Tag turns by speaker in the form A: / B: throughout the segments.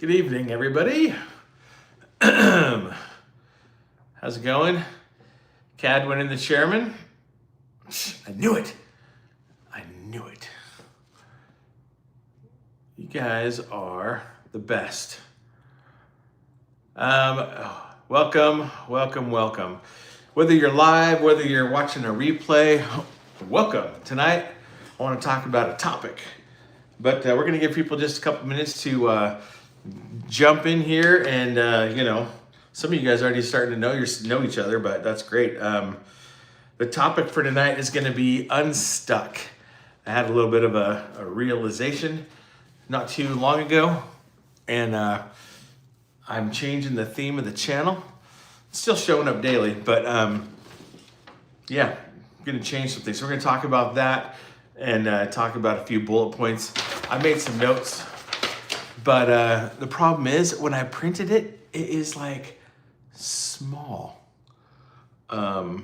A: Good evening, everybody. How's it going? Cad winning the chairman. I knew it. I knew it. You guys are the best. Welcome. Whether you're live, whether you're watching a replay, welcome. Tonight, I want to talk about a topic, but we're going to give people just a couple minutes to jump in here, and some of you guys are already starting to know each other, but that's great. The topic for tonight is going to be unstuck. I had a little bit of a realization not too long ago, and I'm changing the theme of the channel. It's still showing up daily, but yeah, I'm going to change some things. So we're going to talk about that and talk about a few bullet points. I made some notes, but the problem is when I printed it, it is like small. You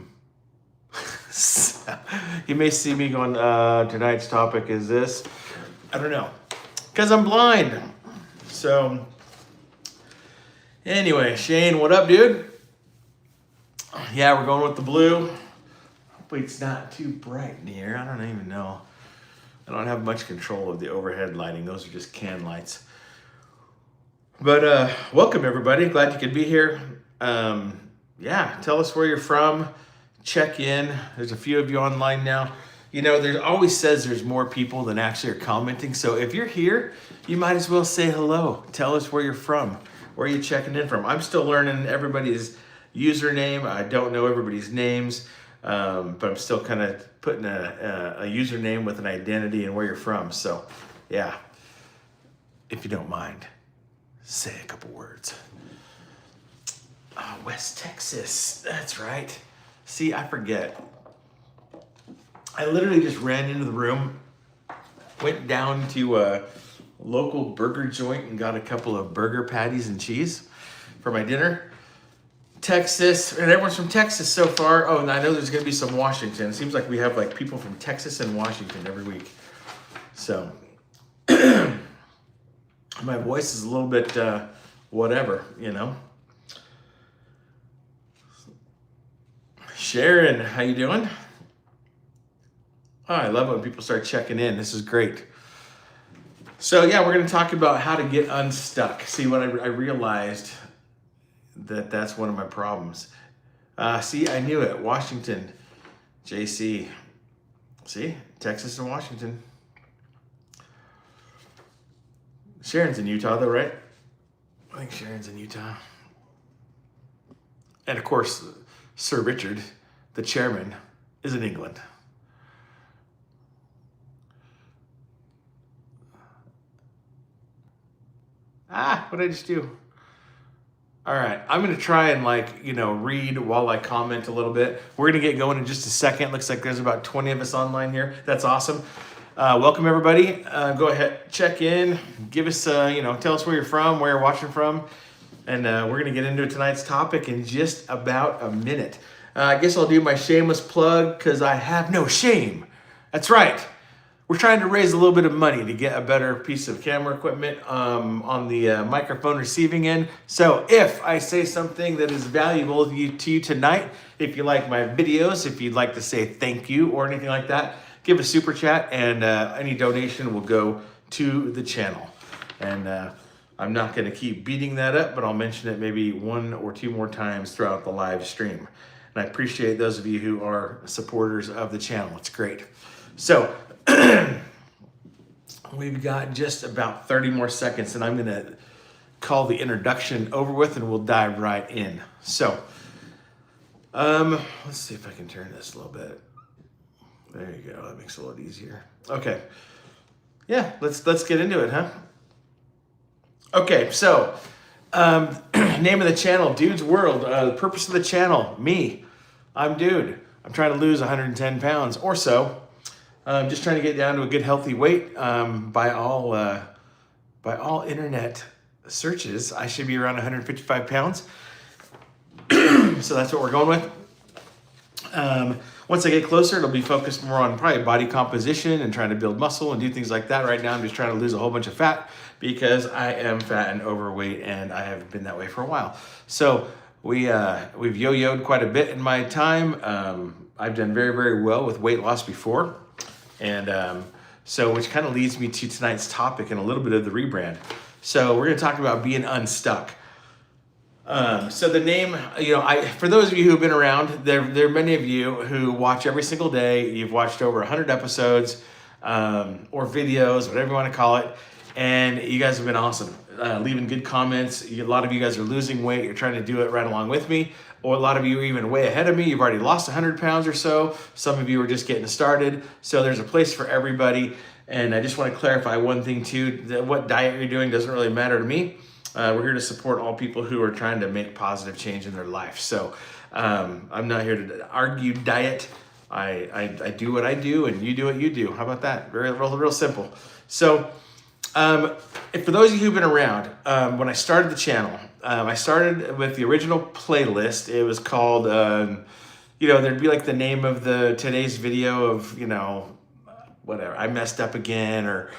A: may see me going, tonight's topic is this. I don't know, because I'm blind. So anyway, Shane, what up, dude? Yeah, we're going with the blue. Hopefully it's not too bright in here. I don't even know. I don't have much control of the overhead lighting. Those are just can lights. But welcome, everybody. Glad you could be here. Yeah, tell us where you're from. Check in. There's a few of you online now. You know, there's always says there's more people than actually are commenting. So if you're here, you might as well say hello. Tell us where you're from. Where are you checking in from? I'm still learning everybody's username. I don't know everybody's names, but I'm still kind of putting a username with an identity and where you're from. So yeah, if you don't mind, say a couple words. West Texas, that's right. See, I forget. I literally just ran into the room, went down to a local burger joint and got a couple of burger patties and cheese for my dinner. Texas, and everyone's from Texas so far. Oh, and I know there's gonna be some Washington. It seems like we have like people from Texas and Washington every week. So my voice is a little bit whatever, you know. Sharon, how you doing? Oh, I love it when people start checking in. This is great. So yeah, we're going to talk about how to get unstuck. See, what I realized that's one of my problems. See, I knew it. Washington, JC. See, Texas and Washington. Sharon's in Utah though, right? I think Sharon's in Utah. And of course, Sir Richard, the chairman, is in England. What did I just do? All right, I'm gonna try and read while I comment a little bit. We're gonna get going in just a second. Looks like there's about 20 of us online here. That's awesome. Welcome everybody. Go ahead, check in, give us, tell us where you're from, where you're watching from. And we're gonna get into tonight's topic in just about a minute. I guess I'll do my shameless plug because I have no shame. That's right. We're trying to raise a little bit of money to get a better piece of camera equipment on the microphone receiving end. So if I say something that is valuable to you tonight, if you like my videos, if you'd like to say thank you or anything like that, give a super chat and any donation will go to the channel. And I'm not going to keep beating that up, but I'll mention it maybe one or two more times throughout the live stream. And I appreciate those of you who are supporters of the channel. It's great. So we've got just about 30 more seconds, and I'm going to call the introduction over with, and we'll dive right in. So let's see if I can turn this a little bit. There you go. That makes it a lot easier. Okay. Yeah, let's get into it, huh? Okay, so name of the channel, Dude's World. The purpose of the channel, me. I'm Dude. I'm trying to lose 110 pounds or so. Just trying to get down to a good healthy weight. By all internet searches, I should be around 155 pounds. So that's what we're going with. Once I get closer, it'll be focused more on probably body composition and trying to build muscle and do things like that. Right now, I'm just trying to lose a whole bunch of fat because I am fat and overweight, and I have been that way for a while. So we've yo-yoed quite a bit in my time. I've done very, very well with weight loss before. And so which kind of leads me to tonight's topic and a little bit of the rebrand. So we're going to talk about being unstuck. So the name, for those of you who've been around, there are many of you who watch every single day. You've watched over 100 episodes or videos, whatever you want to call it. And you guys have been awesome, leaving good comments. A lot of you guys are losing weight. You're trying to do it right along with me. Or a lot of you are even way ahead of me. You've already lost 100 pounds or so. Some of you are just getting started. So there's a place for everybody. And I just want to clarify one thing too, that what diet you're doing doesn't really matter to me. We're here to support all people who are trying to make positive change in their life. So I'm not here to argue diet. I do what I do and you do what you do. How about that? Real simple. So for those of you who've been around, when I started the channel, I started with the original playlist. It was called, there'd be like the name of today's video of, whatever, I messed up again, or,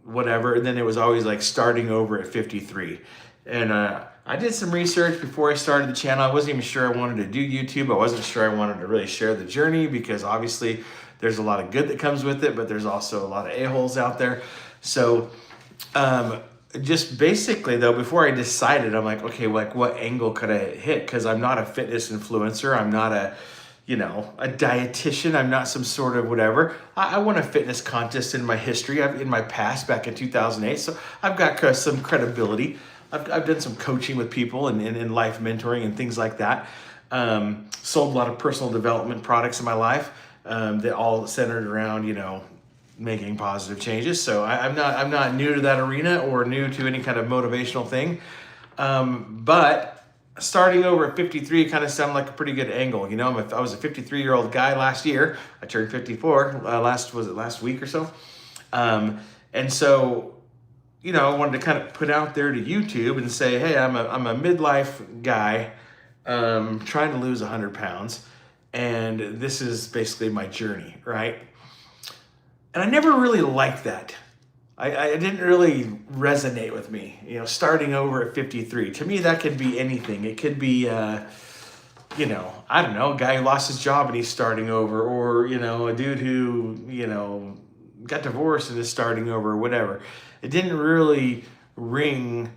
A: whatever. And then it was always like starting over at 53. And I did some research before I started the channel. I wasn't even sure I wanted to do YouTube. I wasn't sure I wanted to really share the journey, because obviously there's a lot of good that comes with it, but there's also a lot of a-holes out there. So just basically though, before I decided, I'm like, okay, like what angle could I hit? Because I'm not a fitness influencer. I'm not a dietitian. I'm not some sort of whatever. I won a fitness contest in my history, in my past, back in 2008. So I've got some credibility. I've done some coaching with people and in life mentoring and things like that. Sold a lot of personal development products in my life that all centered around, making positive changes. So I'm not new to that arena or new to any kind of motivational thing. But starting over at 53 kind of sounded like a pretty good angle. I was a 53-year-old guy last year. I turned 54 last week or so. And so, I wanted to kind of put out there to YouTube and say, hey, I'm a midlife guy trying to lose 100 pounds. And this is basically my journey, right? And I never really liked that. I didn't really resonate with me, starting over at 53. To me, that could be anything. It could be, I don't know, a guy who lost his job and he's starting over, or, a dude who, got divorced and is starting over, or whatever. It didn't really ring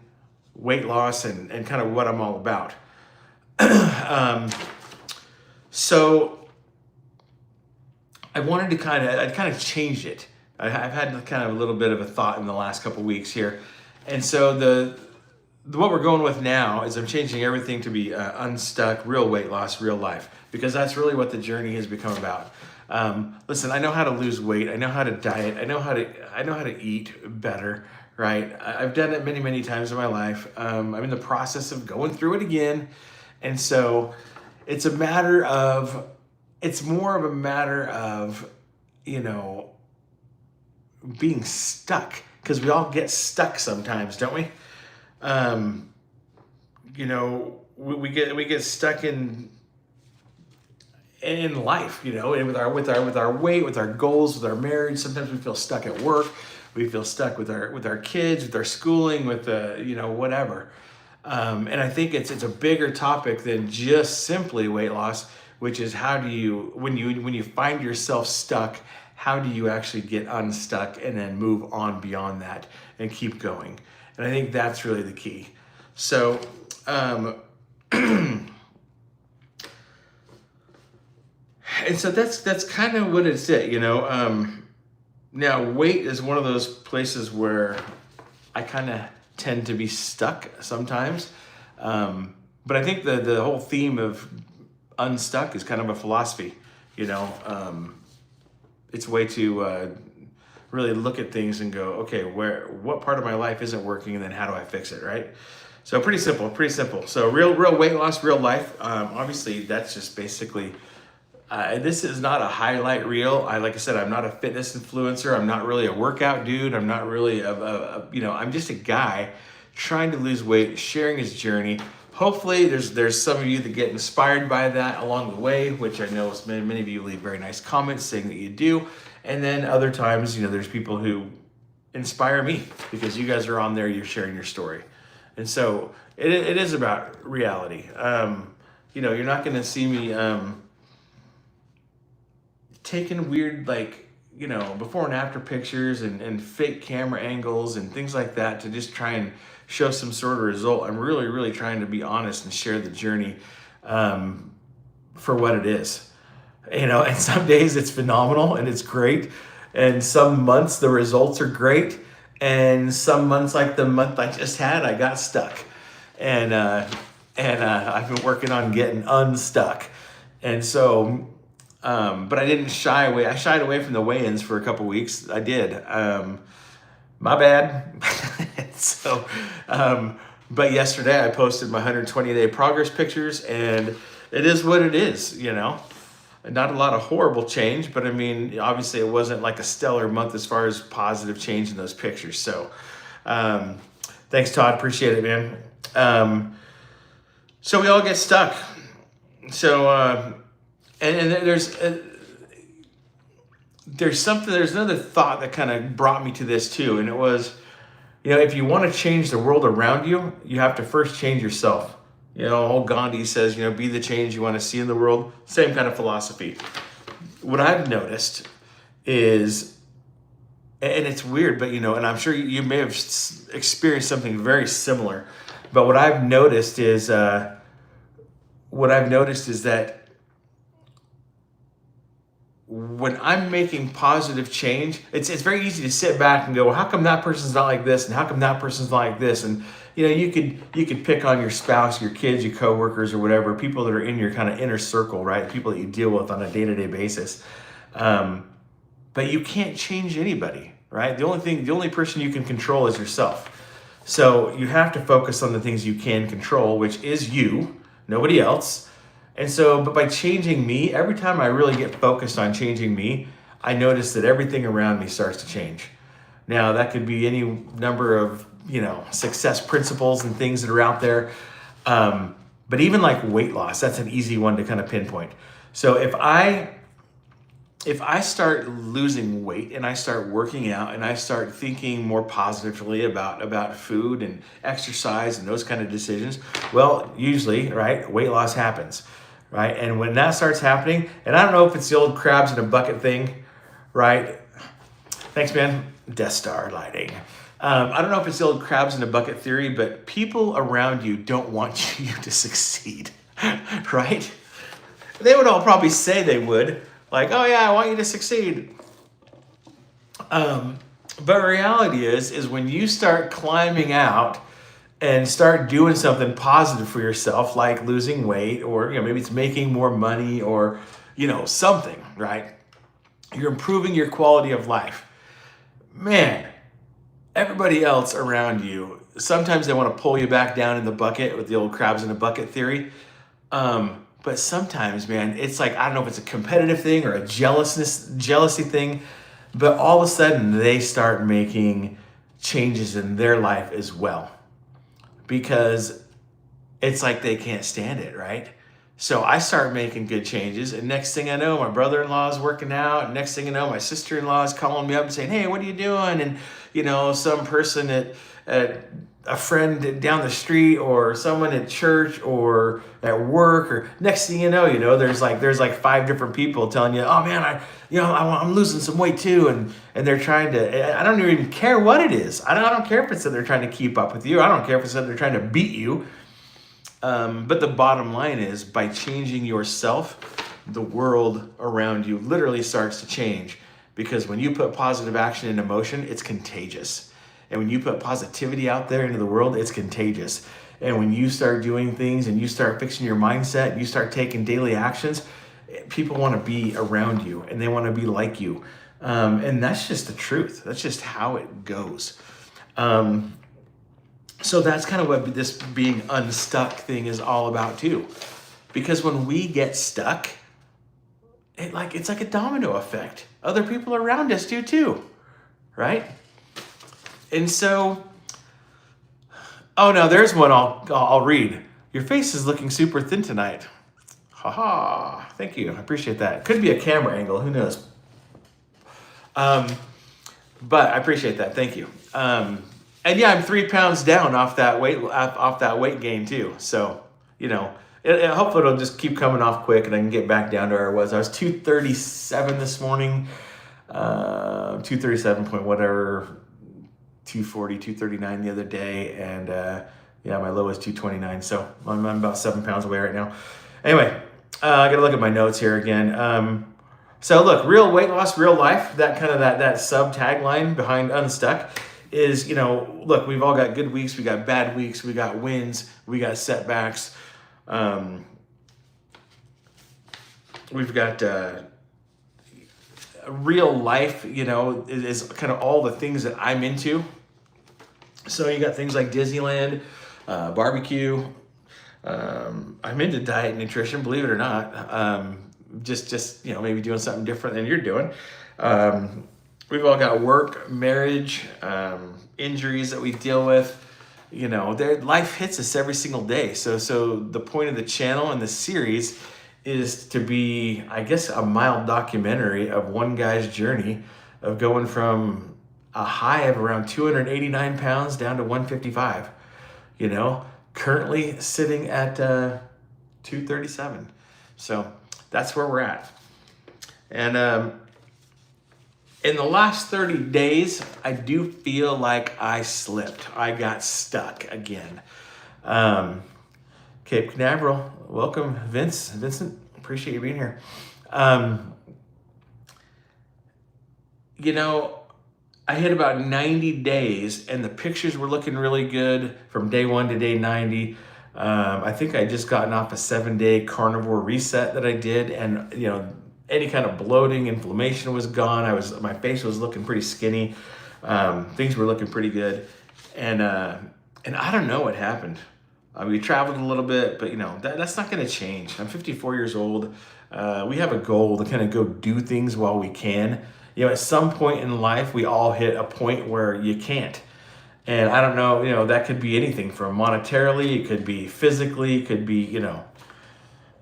A: weight loss and kind of what I'm all about. So I wanted to kind of changed it. I've had kind of a little bit of a thought in the last couple weeks here. And so what we're going with now is I'm changing everything to be unstuck, real weight loss, real life, because that's really what the journey has become about. Listen, I know how to lose weight. I know how to diet. I know how to eat better, right? I've done it many, many times in my life. I'm in the process of going through it again. And so it's more of a matter of, being stuck, because we all get stuck sometimes, don't we? We get stuck in life, with our weight, with our goals, with our marriage. Sometimes we feel stuck at work. We feel stuck with our kids, with our schooling, with whatever. And I think it's a bigger topic than just simply weight loss, which is how do you, when you find yourself stuck, how do you actually get unstuck and then move on beyond that and keep going? And I think that's really the key. So, and so that's kind of what it's at, now weight is one of those places where I kind of tend to be stuck sometimes. But I think the whole theme of unstuck is kind of a philosophy, it's a way to really look at things and go, okay, what part of my life isn't working, and then how do I fix it, right? So pretty simple. So real weight loss, real life. Obviously, that's just basically, this is not a highlight reel. Like I said, I'm not a fitness influencer. I'm not really a workout dude. I'm not really I'm just a guy trying to lose weight, sharing his journey, hopefully there's some of you that get inspired by that along the way, which I know many of you leave very nice comments saying that you do. And then other times, there's people who inspire me because you guys are on there, you're sharing your story. And so it is about reality. You're not going to see me taking weird, before and after pictures and fake camera angles and things like that to just try and show some sort of result. I'm really, really trying to be honest and share the journey for what it is. And some days it's phenomenal and it's great. And some months the results are great. And some months, like the month I just had, I got stuck. And I've been working on getting unstuck. And so, but I didn't shy away. I shied away from the weigh-ins for a couple weeks. I did. My bad. So, but yesterday I posted my 120-day progress pictures, and it is what it is, Not a lot of horrible change, but I mean, obviously it wasn't like a stellar month as far as positive change in those pictures. So, thanks, Todd. Appreciate it, man. So we all get stuck. So, and there's another thought that kind of brought me to this too. And it was, if you want to change the world around you, you have to first change yourself. Old Gandhi says, be the change you want to see in the world. Same kind of philosophy. What I've noticed is, and it's weird, but and I'm sure you may have experienced something very similar. But what I've noticed is that when I'm making positive change, it's very easy to sit back and go, well, how come that person's not like this, and how come that person's not like this, and you could pick on your spouse, your kids, your coworkers, or whatever, people that are in your kind of inner circle, right? People that you deal with on a day-to-day basis. But you can't change anybody, right? The only person you can control is yourself. So you have to focus on the things you can control, which is you, nobody else. And so, but by changing me, every time I really get focused on changing me, I notice that everything around me starts to change. Now, that could be any number of, success principles and things that are out there. But even like weight loss, that's an easy one to kind of pinpoint. So if I start losing weight and I start working out and I start thinking more positively about food and exercise and those kind of decisions, well, usually, right, weight loss happens, right? And when that starts happening, and I don't know if it's the old crabs in a bucket thing, right? Thanks, man. Death Star lighting. I don't know if it's the old crabs in a bucket theory, but people around you don't want you to succeed, right? They would all probably say they would, like, oh yeah, I want you to succeed. But reality is when you start climbing out and start doing something positive for yourself, like losing weight, or maybe it's making more money, or something, right? You're improving your quality of life. Man, everybody else around you, sometimes they want to pull you back down in the bucket with the old crabs in a bucket theory. But sometimes, man, it's like, I don't know if it's a competitive thing or a jealousy thing, but all of a sudden they start making changes in their life as well, because it's like they can't stand it, right? So I start making good changes, and next thing I know, my brother-in-law is working out, and next thing you know, my sister-in-law is calling me up and saying, hey, what are you doing? And some person at a friend down the street, or someone at church, or at work, or next thing you know, there's like 5 different people telling you, oh man, I'm losing some weight too, and they're trying to. I don't even care what it is. I don't care if it's that they're trying to keep up with you. I don't care if it's that they're trying to beat you. But the bottom line is, by changing yourself, the world around you literally starts to change, because when you put positive action into motion, it's contagious. And when you put positivity out there into the world, it's contagious. And when you start doing things and you start fixing your mindset, you start taking daily actions, people want to be around you and they want to be like you. And that's just the truth. That's just how it goes. So that's kind of what this being unstuck thing is all about too. Because when we get stuck, it's like a domino effect. Other people around us do too, right? And so, oh no, there's one I'll read. Your face is looking super thin tonight. Haha, thank you. I appreciate that. Could be a camera angle, who knows? But I appreciate that. Thank you. And yeah, I'm 3 pounds down off that weight gain too. So, you know, hopefully it'll just keep coming off quick and I can get back down to where I was. I was 237 this morning, 237 point whatever, 240, 239 the other day. And yeah, my low is 229. So I'm about 7 pounds away right now. Anyway, I got to look at my notes here again. So look, real weight loss, real life, that kind of that sub tagline behind Unstuck is, you know, look, we've all got good weeks, we got bad weeks, we got wins, we got setbacks. We've got real life, you know, is kind of all the things that I'm into. So you got things like Disneyland, barbecue. I'm into diet and nutrition, believe it or not. Just you know, maybe doing something different than you're doing. We've all got work, marriage, injuries that we deal with. You know, life hits us every single day. So the point of the channel and the series is to be, I guess, a mild documentary of one guy's journey of going from a high of around 289 pounds down to 155. You know, currently sitting at 237. So that's where we're at. And in the last 30 days, I do feel like I slipped. I got stuck again. Cape Canaveral, welcome, Vincent, appreciate you being here. You know, I hit about 90 days and the pictures were looking really good from day 1 to day 90. I think I just gotten off a 7-day carnivore reset that I did, and you know, any kind of bloating, inflammation was gone. My face was looking pretty skinny. Things were looking pretty good, and I don't know what happened. We traveled a little bit, but you know, that's not going to change. I'm 54 years old. We have a goal to kind of go do things while we can. You know, at some point in life, we all hit a point where you can't. And I don't know, you know, that could be anything from monetarily, it could be physically, it could be, you know,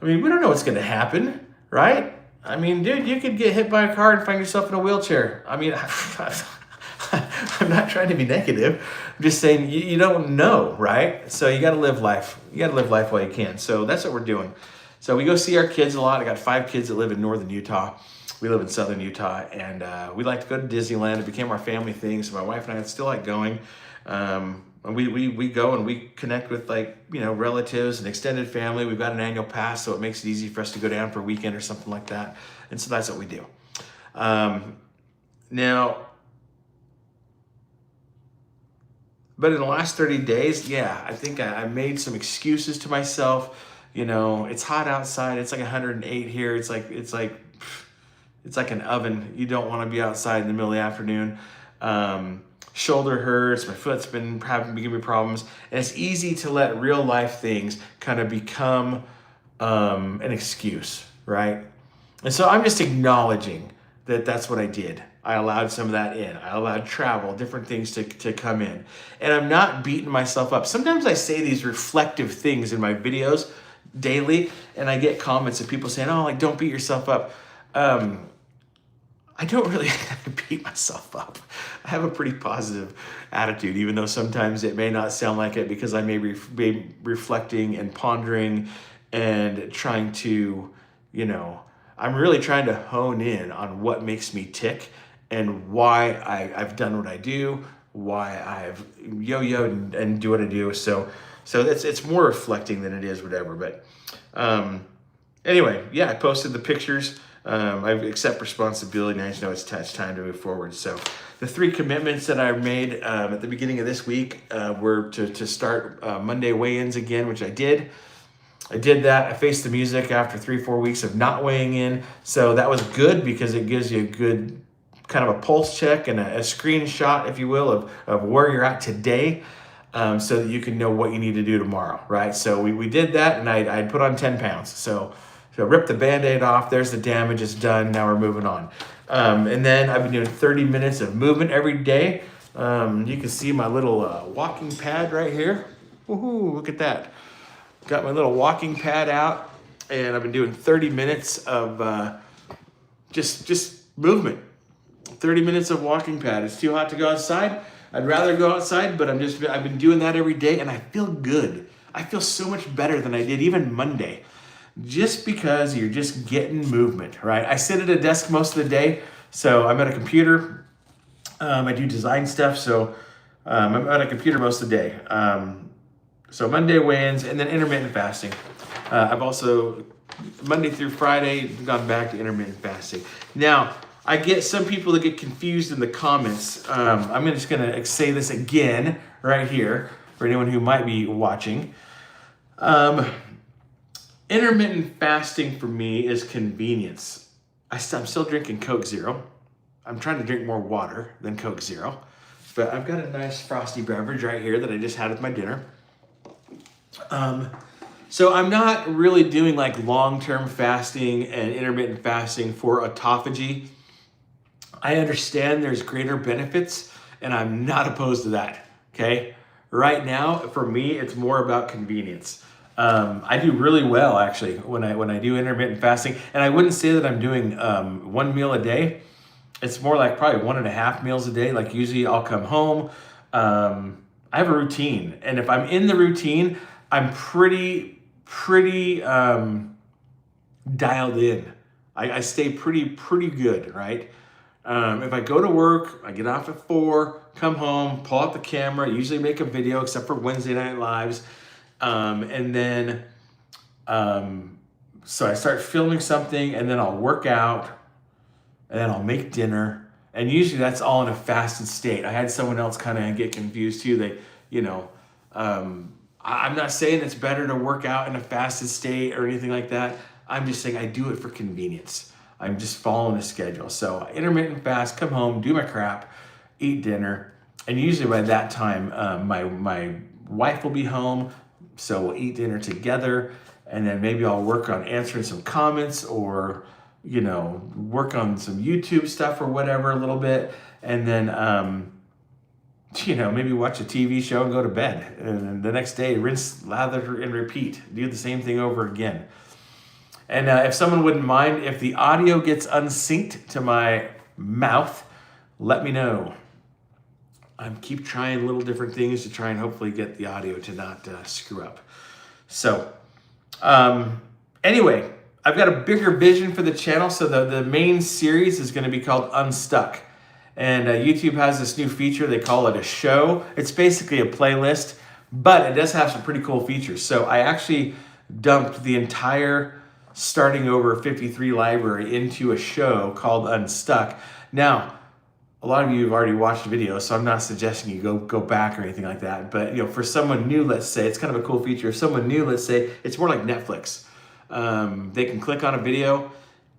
A: I mean, we don't know what's going to happen, right? I mean, dude, you could get hit by a car and find yourself in a wheelchair. I mean, I'm not trying to be negative. I'm just saying you don't know, right? So you got to live life. You got to live life while you can. So that's what we're doing. So we go see our kids a lot. I got 5 kids that live in northern Utah. We live in southern Utah, and we like to go to Disneyland. It became our family thing, so my wife and I still like going. And we go and we connect with, like, you know, relatives and extended family. We've got an annual pass, so it makes it easy for us to go down for a weekend or something like that. And so that's what we do. Now, but in the last 30 days, yeah, I think I made some excuses to myself. You know, it's hot outside. It's like 108 here. It's like an oven. You don't want to be outside in the middle of the afternoon. Shoulder hurts, my foot's been giving me problems. And it's easy to let real life things kind of become an excuse, right? And so I'm just acknowledging that that's what I did. I allowed some of that in. I allowed travel, different things to come in. And I'm not beating myself up. Sometimes I say these reflective things in my videos daily, and I get comments of people saying, oh, like, don't beat yourself up. I don't really beat myself up. I have a pretty positive attitude, even though sometimes it may not sound like it, because I may be reflecting and pondering and trying to, you know, I'm really trying to hone in on what makes me tick and why I've done what I do, why I've yo-yoed and do what I do. So it's more reflecting than it is whatever. But anyway, yeah, I posted the pictures. I accept responsibility, and I just know it's time to move forward. So the 3 commitments that I made at the beginning of this week were to start Monday weigh-ins again, which I did. I did that. I faced the music after 3-4 weeks of not weighing in. So that was good because it gives you a good kind of a pulse check and a screenshot, if you will, of where you're at today, so that you can know what you need to do tomorrow, right? So we did that, and I put on 10 pounds. So rip the Band-Aid off. There's the damage. It's done. Now we're moving on. And then I've been doing 30 minutes of movement every day. You can see my little walking pad right here. Woohoo, look at that. Got my little walking pad out, and I've been doing 30 minutes of just movement. 30 minutes of walking pad. It's too hot to go outside. I'd rather go outside, but I've been doing that every day, and I feel good. I feel so much better than I did even Monday, just because you're just getting movement, right? I sit at a desk most of the day, so I'm at a computer. I do design stuff, so I'm at a computer most of the day. So Monday wins, and then intermittent fasting. I've also, Monday through Friday, gone back to intermittent fasting. Now, I get some people that get confused in the comments. I'm just going to say this again right here for anyone who might be watching. Intermittent fasting for me is convenience. I'm still drinking Coke Zero. I'm trying to drink more water than Coke Zero. But I've got a nice frosty beverage right here that I just had with my dinner. So I'm not really doing like long-term fasting and intermittent fasting for autophagy. I understand there's greater benefits, and I'm not opposed to that, okay? Right now, for me, it's more about convenience. I do really well, actually, when I do intermittent fasting, and I wouldn't say that I'm doing 1 meal a day. It's more like probably 1.5 meals a day. Like usually I'll come home. I have a routine, and if I'm in the routine, I'm pretty dialed in. I stay pretty good, right? If I go to work, I get off at 4, come home, pull out the camera, usually make a video, except for Wednesday Night Lives. And then, so I start filming something, and then I'll work out, and then I'll make dinner. And usually that's all in a fasted state. I had someone else kind of get confused too. I'm not saying it's better to work out in a fasted state or anything like that. I'm just saying I do it for convenience. I'm just following a schedule. So intermittent fast, come home, do my crap, eat dinner. And usually by that time, my wife will be home. So we'll eat dinner together. And then maybe I'll work on answering some comments, or, work on some YouTube stuff or whatever a little bit. And then, maybe watch a TV show and go to bed. And then the next day, rinse, lather, and repeat. Do the same thing over again. And if someone wouldn't mind, if the audio gets unsynced to my mouth, let me know. I keep trying little different things to try and hopefully get the audio to not screw up. So, anyway, I've got a bigger vision for the channel. So the main series is going to be called Unstuck. And YouTube has this new feature. They call it a show. It's basically a playlist, but it does have some pretty cool features. So I actually dumped the entire Starting Over 53 library into a show called Unstuck. Now, a lot of you have already watched the video, so I'm not suggesting you go back or anything like that. But for someone new, let's say, it's kind of a cool feature. If someone new, let's say, it's more like Netflix. They can click on a video,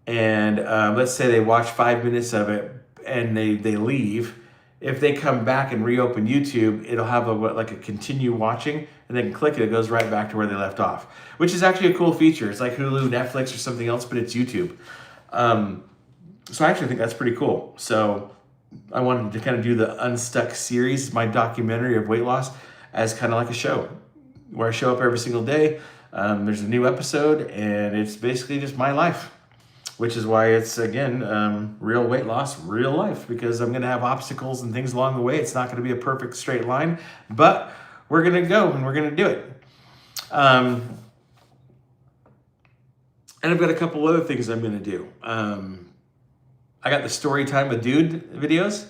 A: and let's say they watch 5 minutes of it, and they leave. If they come back and reopen YouTube, it'll have a continue watching, and they can click it. It goes right back to where they left off, which is actually a cool feature. It's like Hulu, Netflix, or something else, but it's YouTube. So I actually think that's pretty cool. So I wanted to kind of do the Unstuck series, my documentary of weight loss, as kind of like a show where I show up every single day. There's a new episode, and it's basically just my life, which is why it's, again, real weight loss, real life, because I'm going to have obstacles and things along the way. It's not going to be a perfect straight line, but we're going to go and we're going to do it. And I've got a couple other things I'm going to do. I got the story time with Dude videos.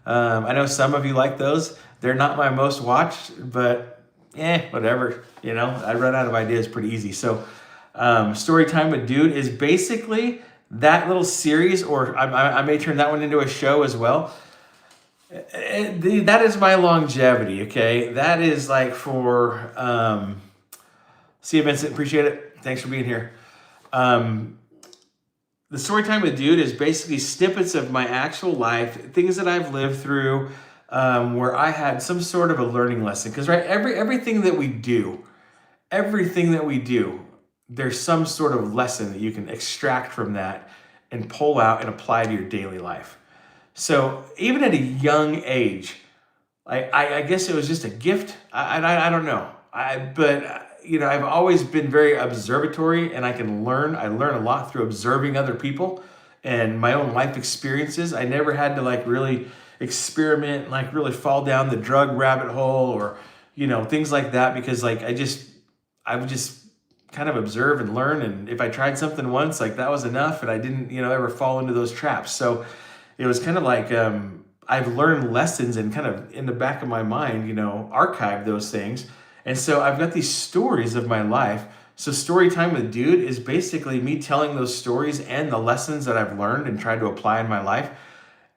A: I know some of you like those. They're not my most watched, but whatever. I run out of ideas pretty easy. So story time with Dude is basically that little series, or I may turn that one into a show as well. That is my longevity, okay? That is like for, see you, Vincent, appreciate it. Thanks for being here. The story time with Dude is basically snippets of my actual life, things that I've lived through, where I had some sort of a learning lesson. Because everything that we do, there's some sort of lesson that you can extract from that and pull out and apply to your daily life. So even at a young age, I guess it was just a gift. I don't know. But I've always been very observatory, and I learn a lot through observing other people and my own life experiences. I never had to like really experiment, like really fall down the drug rabbit hole or, things like that, because like I would just kind of observe and learn. And if I tried something once, like that was enough, and I didn't, ever fall into those traps. So it was kind of like, I've learned lessons and kind of in the back of my mind, archive those things. And so I've got these stories of my life. So story time with Dude is basically me telling those stories and the lessons that I've learned and tried to apply in my life.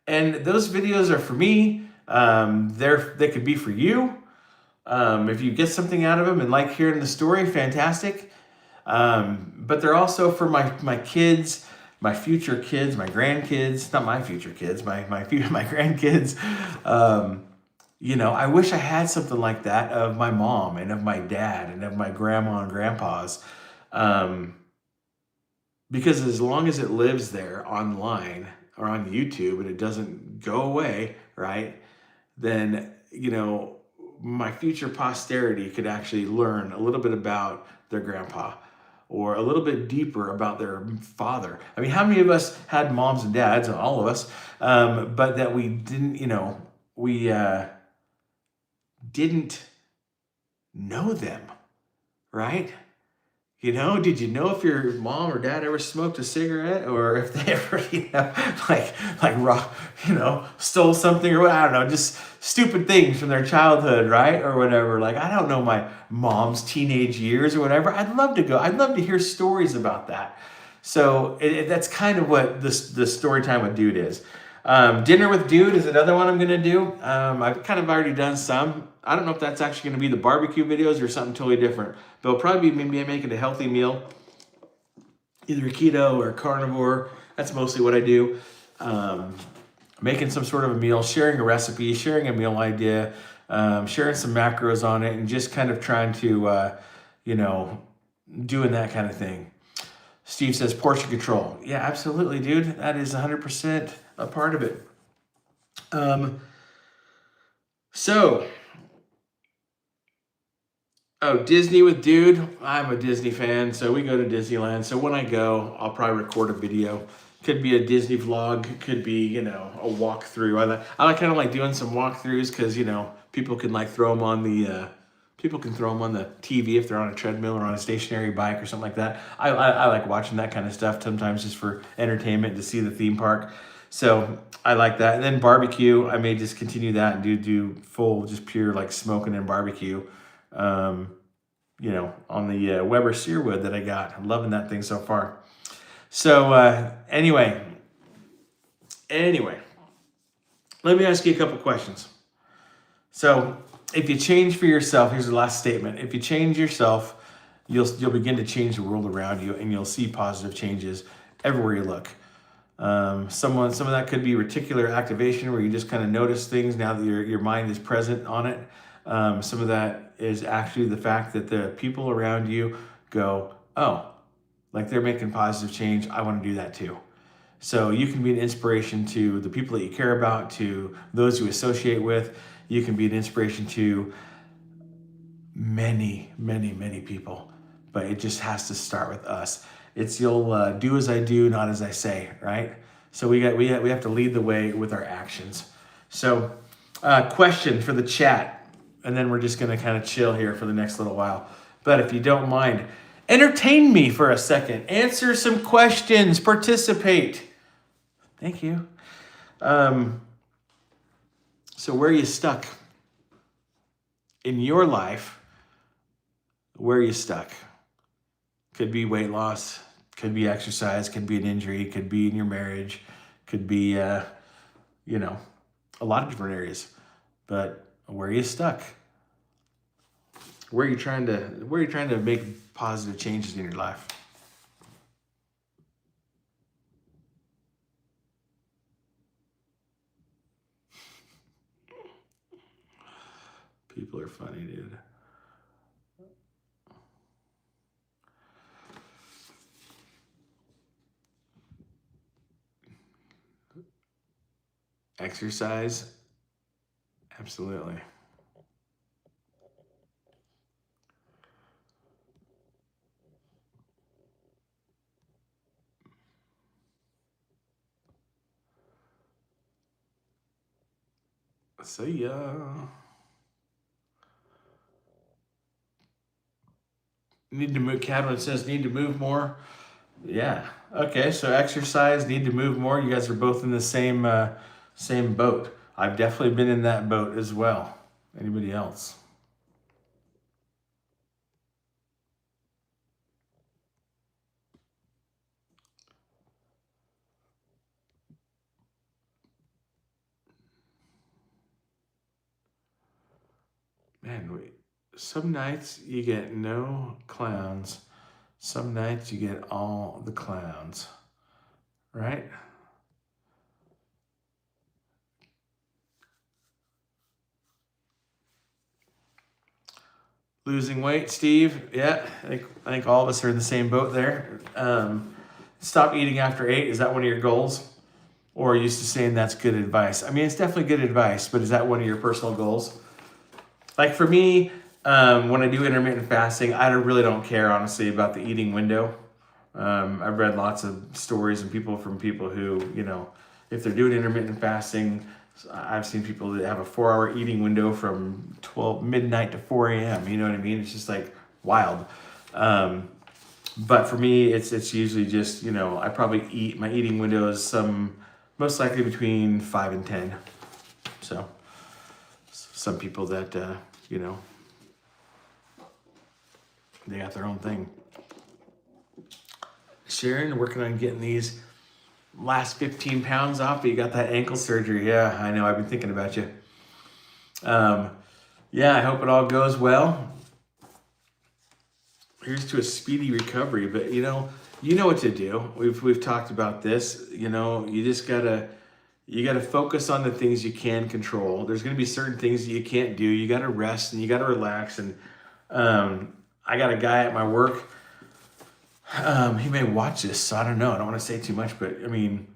A: And those videos are for me. They could be for you. If you get something out of them and like hearing the story, fantastic. But they're also for my kids, my future kids, my grandkids, not my future kids, my grandkids. I wish I had something like that of my mom and of my dad and of my grandma and grandpas. Because as long as it lives there online or on YouTube and it doesn't go away, right? Then, my future posterity could actually learn a little bit about their grandpa or a little bit deeper about their father. I mean, how many of us had moms and dads, all of us, but that we didn't, we didn't know them, right? Did you know if your mom or dad ever smoked a cigarette, or if they ever, stole something, or what? I don't know, just stupid things from their childhood, right? Or whatever. Like, I don't know my mom's teenage years or whatever. I'd love to hear stories about that. So that's kind of what the story time with Dude is. Dinner with Dude is another one I'm going to do. I've kind of already done some. I don't know if that's actually going to be the barbecue videos or something totally different. But it'll probably be maybe making a healthy meal, either keto or carnivore. That's mostly what I do. Making some sort of a meal, sharing a recipe, sharing a meal idea, sharing some macros on it, and just kind of trying to, doing that kind of thing. Steve says portion control. Yeah, absolutely, dude. That is 100% a part of it. Disney with Dude. I'm a Disney fan, so we go to Disneyland. So when I go, I'll probably record a video. Could be a Disney vlog. Could be, a walkthrough. I kind of like doing some walkthroughs because, people can like throw them on the TV if they're on a treadmill or on a stationary bike or something like that. I like watching that kind of stuff sometimes just for entertainment, to see the theme park. So I like that. And then barbecue, I may just continue that and do full, just pure like smoking and barbecue. On the Weber Searwood that I got. I'm loving that thing so far. So anyway, let me ask you a couple questions. So if you change for yourself, here's the last statement. If you change yourself, you'll begin to change the world around you, and you'll see positive changes everywhere you look. Some of that could be reticular activation, where you just kind of notice things now that your mind is present on it. Some of that is actually the fact that the people around you go, oh, like they're making positive change. I want to do that too. So you can be an inspiration to the people that you care about, to those you associate with. You can be an inspiration to many, many, many people, but it just has to start with us. It's you'll do as I do, not as I say, right? So we have to lead the way with our actions. So question for the chat, and then we're just going to kind of chill here for the next little while. But if you don't mind, entertain me for a second. Answer some questions. Participate. Thank you. So where are you stuck? In your life, where are you stuck? Could be weight loss. Could be exercise. Could be an injury. Could be in your marriage. Could be, a lot of different areas. But where are you stuck? Where are you trying to make positive changes in your life? People are funny, dude. Exercise? Absolutely. See ya. Need to move. Cadwin says need to move more. Yeah. Okay. So exercise, need to move more. You guys are both in the same boat. I've definitely been in that boat as well. Anybody else? Man, wait. Some nights you get no clowns. Some nights you get all the clowns. Right? Losing weight, Steve. Yeah, I think all of us are in the same boat there. Stop eating after 8. Is that one of your goals? Or are you used to saying that's good advice? I mean, it's definitely good advice, but is that one of your personal goals? Like for me, when I do intermittent fasting, I really don't care, honestly, about the eating window. I've read lots of stories and people who, if they're doing intermittent fasting, I've seen people that have a 4-hour eating window from 12 midnight to 4 a.m. You know what I mean? It's just like wild. But for me, it's usually just, I probably eat, my eating window is most likely between 5 and 10. So some people that, they got their own thing. Sharon, working on getting these last 15 pounds off, but you got that ankle surgery. Yeah, I know. I've been thinking about you. Yeah, I hope it all goes well. Here's to a speedy recovery. But you know what to do. We've talked about this. You just gotta focus on the things you can control. There's gonna be certain things that you can't do. You gotta rest and you gotta relax. And I got a guy at my work. He may watch this, so I don't know. I don't want to say too much, but I mean,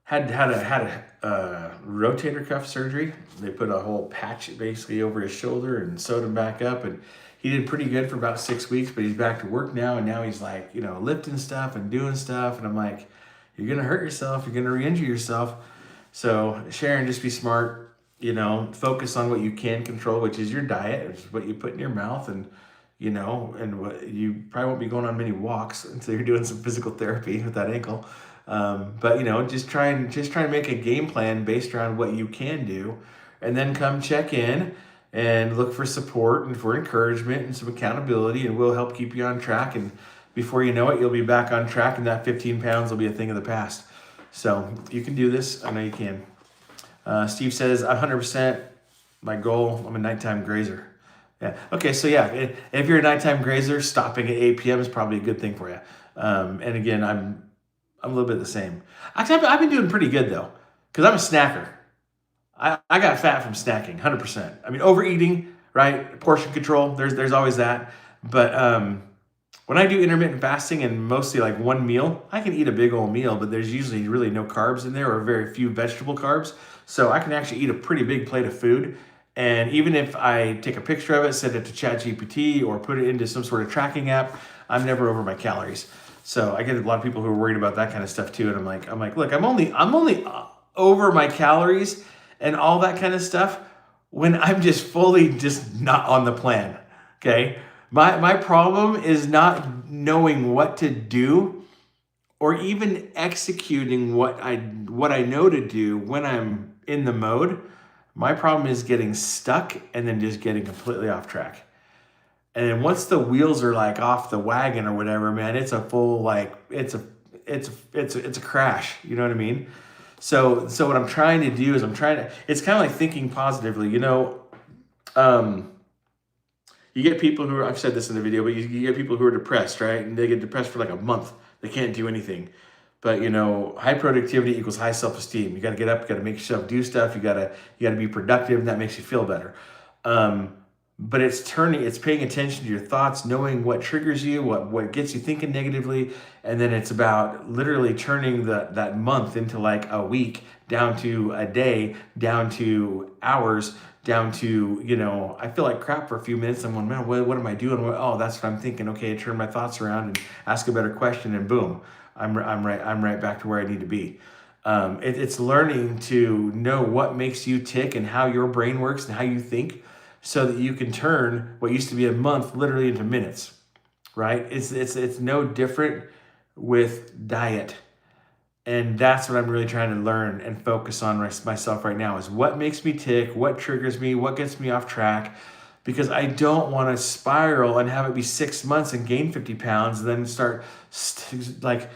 A: had a rotator cuff surgery. They put a whole patch basically over his shoulder and sewed him back up, and he did pretty good for about 6 weeks. But he's back to work now, and now he's like, lifting stuff and doing stuff. And I'm like, you're gonna hurt yourself. You're gonna re-injure yourself. So Sharon, just be smart. Focus on what you can control, which is your diet, which is what you put in your mouth, and what you probably won't be going on many walks until you're doing some physical therapy with that ankle. But just try and make a game plan based around what you can do, and then come check in and look for support and for encouragement and some accountability, and we'll help keep you on track. And before you know it, you'll be back on track, and that 15 pounds will be a thing of the past. So you can do this. I know you can. Steve says 100% my goal. I'm a nighttime grazer. Yeah. Okay. So yeah, if you're a nighttime grazer, stopping at 8 p.m. is probably a good thing for you. And again, I'm a little bit the same. Actually, I've been doing pretty good though, because I'm a snacker. I got fat from snacking, 100%. I mean, overeating, right? Portion control. There's always that. But when I do intermittent fasting and mostly like one meal, I can eat a big old meal, but there's usually really no carbs in there or very few vegetable carbs. So I can actually eat a pretty big plate of food. And even if I take a picture of it, send it to ChatGPT or put it into some sort of tracking app, I'm never over my calories. So I get a lot of people who are worried about that kind of stuff too. And I'm like, look, I'm only over my calories and all that kind of stuff when I'm just fully just not on the plan. Okay. My problem is not knowing what to do or even executing what I know to do when I'm in the mode. My problem is getting stuck and then just getting completely off track. And then once the wheels are like off the wagon or whatever, man, it's a full it's a crash. You know what I mean? So what I'm trying to do is it's kind of like thinking positively. You get people who are, I've said this in the video, but you get people who are depressed, right? And they get depressed for like a month. They can't do anything. But high productivity equals high self-esteem. You got to get up, you got to make yourself do stuff. You got to be productive, and that makes you feel better. But it's paying attention to your thoughts, knowing what triggers you, what gets you thinking negatively, and then it's about literally turning that month into like a week, down to a day, down to hours, down to I feel like crap for a few minutes. I'm going, man, what am I doing? Oh, that's what I'm thinking. Okay, turn my thoughts around and ask a better question, and boom. I'm right back to where I need to be. It's learning to know what makes you tick and how your brain works and how you think, so that you can turn what used to be a month literally into minutes, right? It's no different with diet. And that's what I'm really trying to learn and focus on myself right now, is what makes me tick, what triggers me, what gets me off track, because I don't want to spiral and have it be 6 months and gain 50 pounds and then start like,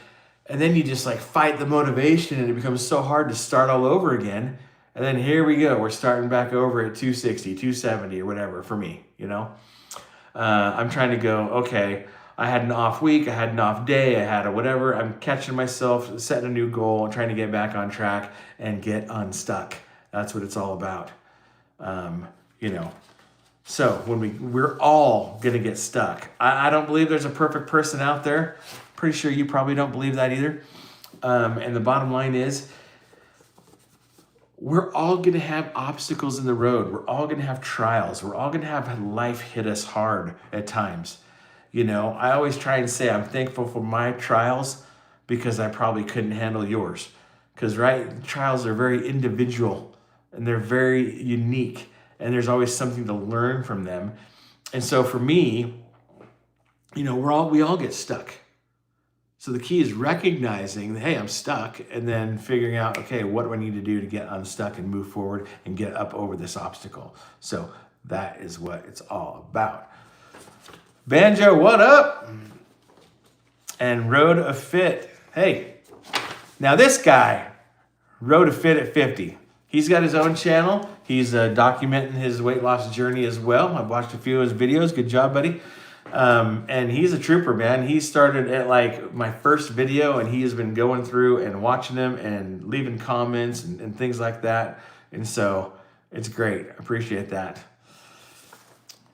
A: and then you just like fight the motivation and it becomes so hard to start all over again. And then here we go, we're starting back over at 260, 270 or whatever for me, I'm trying to go, okay, I had an off week, I had an off day, I had a whatever. I'm catching myself, setting a new goal, and trying to get back on track and get unstuck. That's what it's all about. So when we're all gonna get stuck. I don't believe there's a perfect person out there. Pretty sure you probably don't believe that either. And the bottom line is, we're all gonna have obstacles in the road. We're all gonna have trials. We're all gonna have life hit us hard at times. I always try and say I'm thankful for my trials because I probably couldn't handle yours. Because, right, trials are very individual and they're very unique, and there's always something to learn from them. And so for me, we all get stuck. So the key is recognizing, hey, I'm stuck, and then figuring out, okay, what do I need to do to get unstuck and move forward and get up over this obstacle? So that is what it's all about. Banjo, what up? And Road a Fit. Hey, now this guy, Road a Fit at 50. He's got his own channel. He's documenting his weight loss journey as well. I've watched a few of his videos. Good job, buddy. And he's a trooper, man. He started at like my first video, and he has been going through and watching them and leaving comments and things like that. And so it's great. I appreciate that.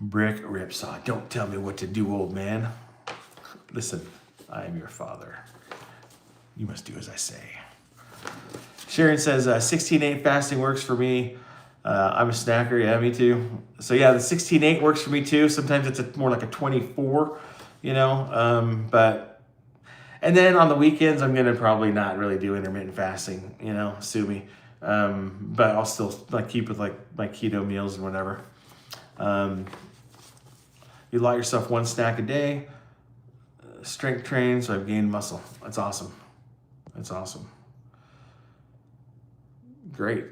A: Brick Ripsaw. Don't tell me what to do, old man. Listen, I am your father. You must do as I say. Sharon says 16-8 fasting works for me. I'm a snacker. Yeah, me too. So yeah, the 16-8 works for me too. Sometimes it's more like a 24, but, and then on the weekends, I'm going to probably not really do intermittent fasting, sue me. But I'll still like keep with like my keto meals and whatever. You allow yourself one snack a day, strength train, so I've gained muscle. That's awesome. That's awesome. Great.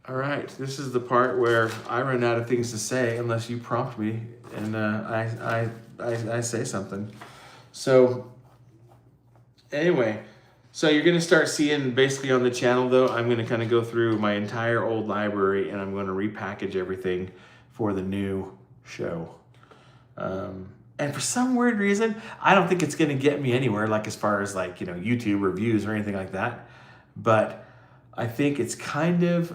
A: All right, this is the part where I run out of things to say unless you prompt me and I say something. So anyway, so you're going to start seeing basically on the channel, though, I'm going to kind of go through my entire old library and I'm going to repackage everything for the new show. And for some weird reason, I don't think it's going to get me anywhere, like as far as like, YouTube reviews or anything like that. But I think it's kind of,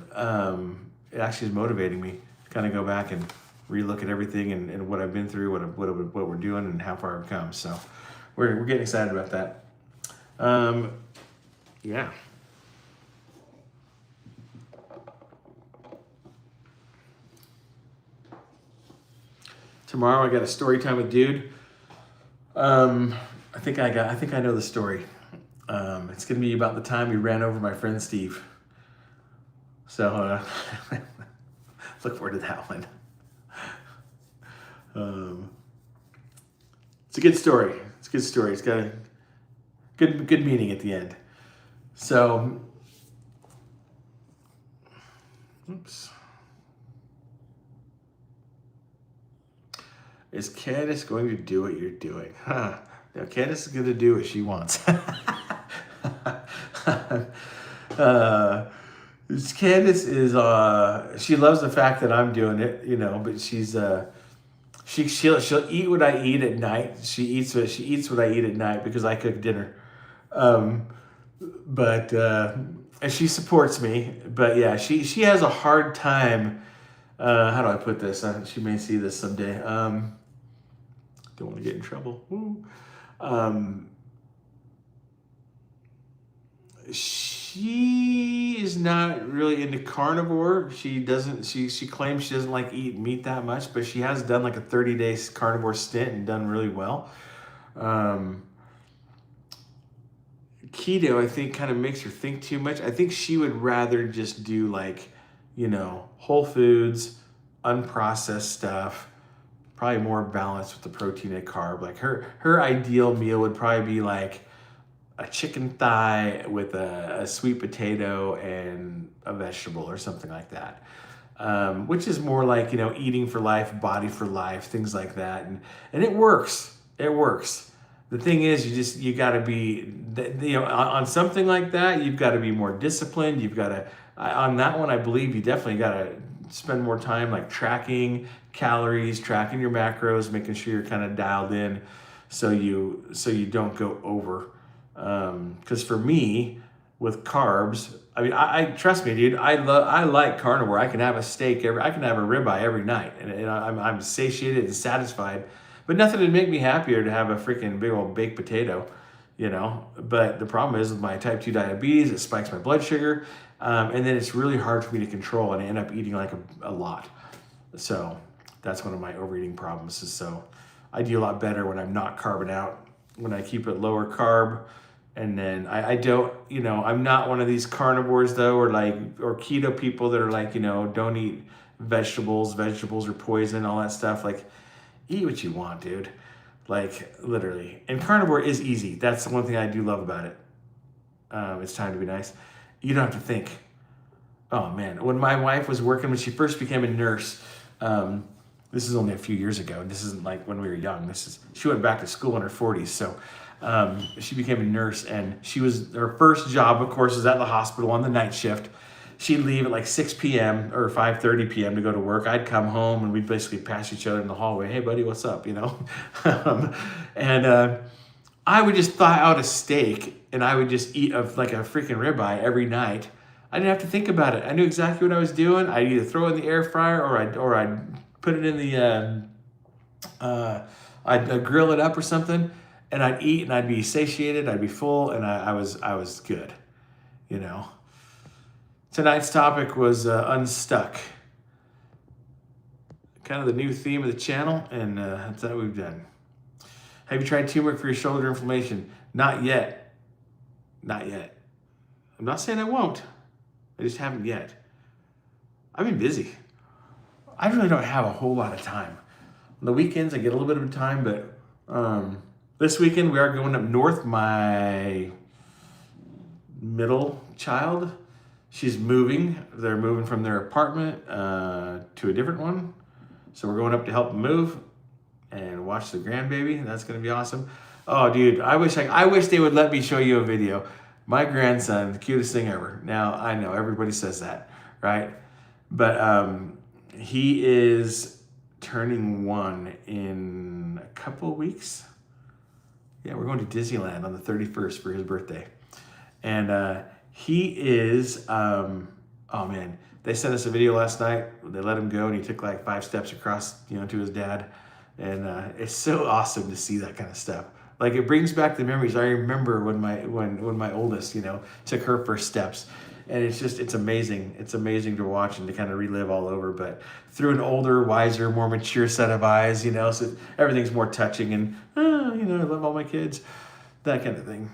A: it actually is motivating me to kind of go back and relook at everything and what I've been through, what we're doing and how far I've come. So we're getting excited about that. Yeah. Tomorrow I got a story time with Dude. I think I know the story. It's gonna be about the time we ran over my friend Steve. So look forward to that one. It's a good story. It's a good story. It's got a good meaning at the end. So, oops. Is Candace going to do what you're doing? Huh. Now, Candace is going to do what she wants. Candace is, she loves the fact that I'm doing it, but she'll eat what I eat at night. She eats what I eat at night because I cook dinner. And she supports me, but yeah, she has a hard time. How do I put this? She may see this someday. Don't want to get in trouble. She is not really into carnivore. She claims she doesn't like eat meat that much, but she has done like a 30-day carnivore stint and done really well. keto, I think, kind of makes her think too much. I think she would rather just do like, whole foods, unprocessed stuff, probably more balanced with the protein and carb. Like her ideal meal would probably be like a chicken thigh with a sweet potato and a vegetable or something like that. Which is more like, eating for life, body for life, things like that. And it works. It works. The thing is, you got to be, on something like that, you've got to be more disciplined. You've got to, on that one, I believe you definitely got to spend more time like tracking calories, tracking your macros, making sure you're kind of dialed in so you don't go over. Because for me, with carbs, I mean, I trust me, dude. I like carnivore. I can have a steak I can have a ribeye every night, and I'm satiated and satisfied. But nothing would make me happier to have a freaking big old baked potato, But the problem is with my type 2 diabetes, it spikes my blood sugar, and then it's really hard for me to control, and I end up eating like a lot. So that's one of my overeating problems. So I do a lot better when I'm not carbing out, when I keep it lower carb. And then I don't, I'm not one of these carnivores though, or keto people that are like, don't eat vegetables are poison, all that stuff. Like, eat what you want, dude. Like, literally. And carnivore is easy. That's the one thing I do love about it. It's time to be nice. You don't have to think. Oh man, when my wife was working, when she first became a nurse, this is only a few years ago. This isn't like when we were young. She went back to school in her 40s. So she became a nurse, and her first job, of course, is at the hospital on the night shift. She'd leave at like 6 p.m. or 5:30 p.m. to go to work. I'd come home, and we'd basically pass each other in the hallway. Hey, buddy, what's up? And I would just thaw out a steak, and I would just eat like a freaking ribeye every night. I didn't have to think about it. I knew exactly what I was doing. I'd either throw it in the air fryer, or I'd put it in the I'd grill it up or something. And I'd eat, and I'd be satiated, I'd be full, and I was good, Tonight's topic was unstuck. Kind of the new theme of the channel, and that's what we've done. Have you tried turmeric for your shoulder inflammation? Not yet. Not yet. I'm not saying I won't. I just haven't yet. I've been busy. I really don't have a whole lot of time. On the weekends, I get a little bit of time, but this weekend, we are going up north. My middle child, she's moving. They're moving from their apartment to a different one. So we're going up to help them move and watch the grandbaby. That's going to be awesome. Oh, dude, I wish they would let me show you a video. My grandson, the cutest thing ever. Now, I know everybody says that, right? But he is turning 1 in a couple of weeks. Yeah, we're going to Disneyland on the 31st for his birthday. And he is, oh man, they sent us a video last night. They let him go, and he took like 5 steps across, to his dad. And it's so awesome to see that kind of stuff. Like, it brings back the memories. I remember when my oldest, took her first steps. And it's amazing. It's amazing to watch and to kind of relive all over, but through an older, wiser, more mature set of eyes, so everything's more touching, and, I love all my kids, that kind of thing.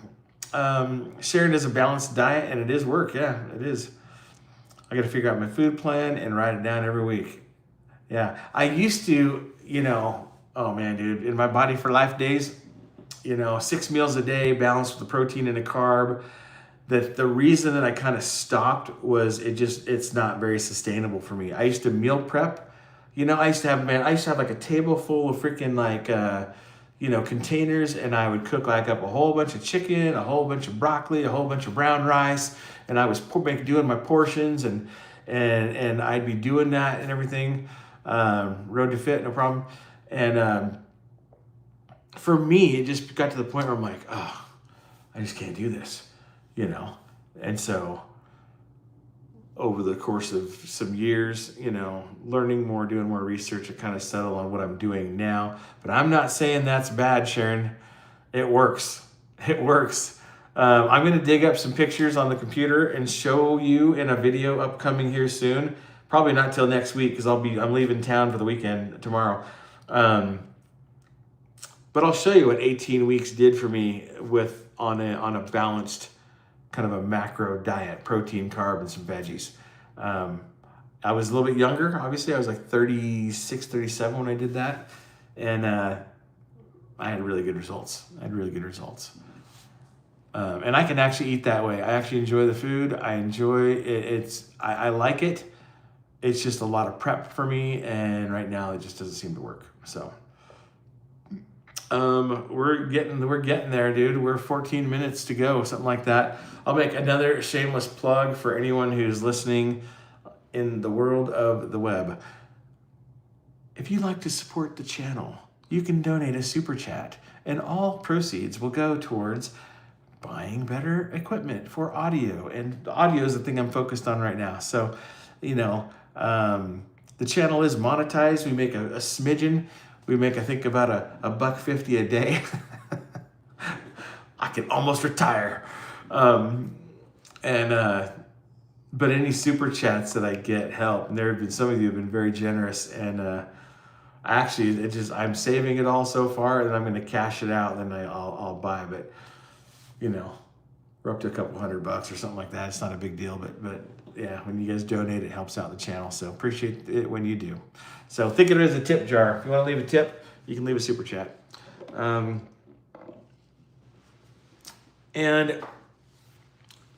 A: Sharon does a balanced diet, and it is work. Yeah, it is. I got to figure out my food plan and write it down every week. Yeah, I used to, oh man, dude, in my Body for Life days, 6 meals a day, balanced with the protein and the carb. The reason that I kind of stopped was it's not very sustainable for me. I used to meal prep. I used to have like a table full of freaking containers, and I would cook like up a whole bunch of chicken, a whole bunch of broccoli, a whole bunch of brown rice, and I was doing my portions, and I'd be doing that and everything. Road to Fit, no problem. And for me, it just got to the point where I'm like, oh, I just can't do this. And so over the course of some years, learning more, doing more research, I kind of settle on what I'm doing now. But I'm not saying that's bad, Sharon. It works. It works. I'm going to dig up some pictures on the computer and show you in a video upcoming here soon. Probably not till next week, because I'm leaving town for the weekend tomorrow. But I'll show you what 18 weeks did for me with on a balanced kind of a macro diet, protein, carb, and some veggies. I was a little bit younger. Obviously, I was like 36, 37 when I did that. And I had really good results. And I can actually eat that way. I actually enjoy the food. I enjoy it. I like it. It's just a lot of prep for me. And right now it just doesn't seem to work. So we're getting there, dude. We're 14 minutes to go, something like that. I'll make another shameless plug for anyone who's listening in the world of the web. If you'd like to support the channel, you can donate a super chat, and all proceeds will go towards buying better equipment for audio. And audio is the thing I'm focused on right now. So, the channel is monetized. We make a smidgen. We make, I think, about a $1.50 a day. I can almost retire. But any super chats that I get help. And there have been some of you have been very generous. And actually, I'm saving it all so far, and I'm going to cash it out, and then I'll buy. But we're up to a couple $100 or something like that. It's not a big deal, but yeah, when you guys donate, it helps out the channel. So appreciate it when you do. So think of it as a tip jar. If you want to leave a tip, you can leave a super chat. And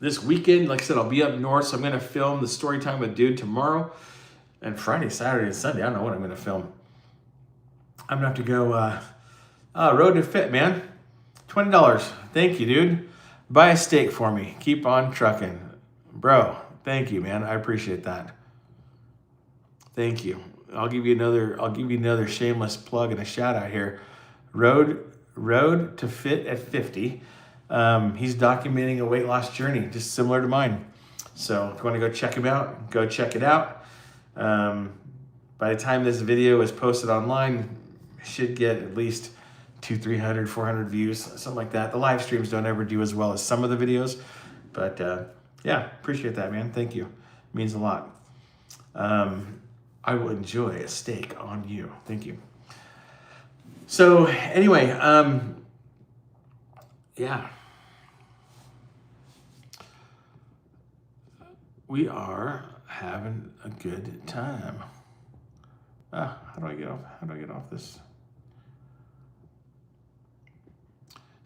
A: this weekend, like I said, I'll be up north, so I'm going to film the story time with Dude tomorrow, and Friday, Saturday, and Sunday. I don't know what I'm going to film. I'm going to have to go Road to Fit, man. $20. Thank you, dude. Buy a steak for me. Keep on trucking. Bro, thank you, man. I appreciate that. Thank you. I'll give you another shameless plug and a shout out here. Road to Fit at 50. He's documenting a weight loss journey just similar to mine. So if you want to go check him out, go check it out. By the time this video is posted online, should get at least 200, 300, 400 views, something like that. The live streams don't ever do as well as some of the videos, but yeah, appreciate that, man. Thank you. It means a lot. I will enjoy a steak on you. Thank you. So anyway, yeah. We are having a good time. How do I get off this?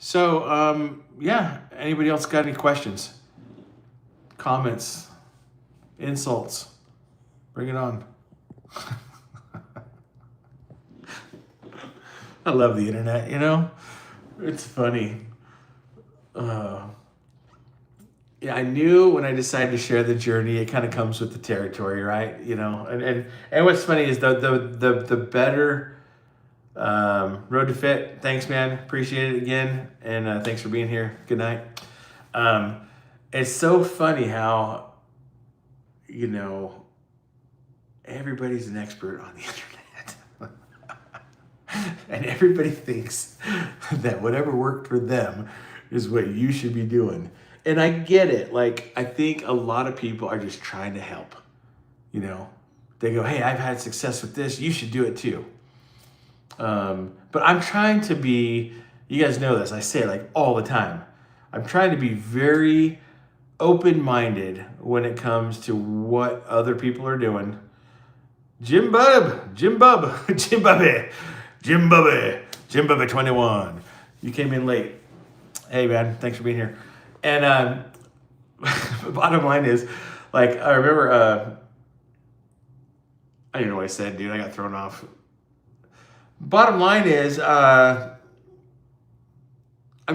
A: So, yeah, anybody else got any questions, comments, insults? Bring it on. I love the internet, It's funny. Yeah, I knew when I decided to share the journey, it kind of comes with the territory, right? And what's funny is the better Road to Fit. Thanks, man. Appreciate it again. And thanks for being here. Good night. It's so funny how, everybody's an expert on the internet. And everybody thinks that whatever worked for them is what you should be doing. And I get it. Like, I think a lot of people are just trying to help. They go, hey, I've had success with this. You should do it too. But I'm trying to be, you guys know this, I say it like all the time. I'm trying to be very open-minded when it comes to what other people are doing. Jim Bubby 21. You came in late. Hey, man, thanks for being here. And the bottom line is, like, I remember, I don't even know what I said, dude. I got thrown off. Bottom line is, I'm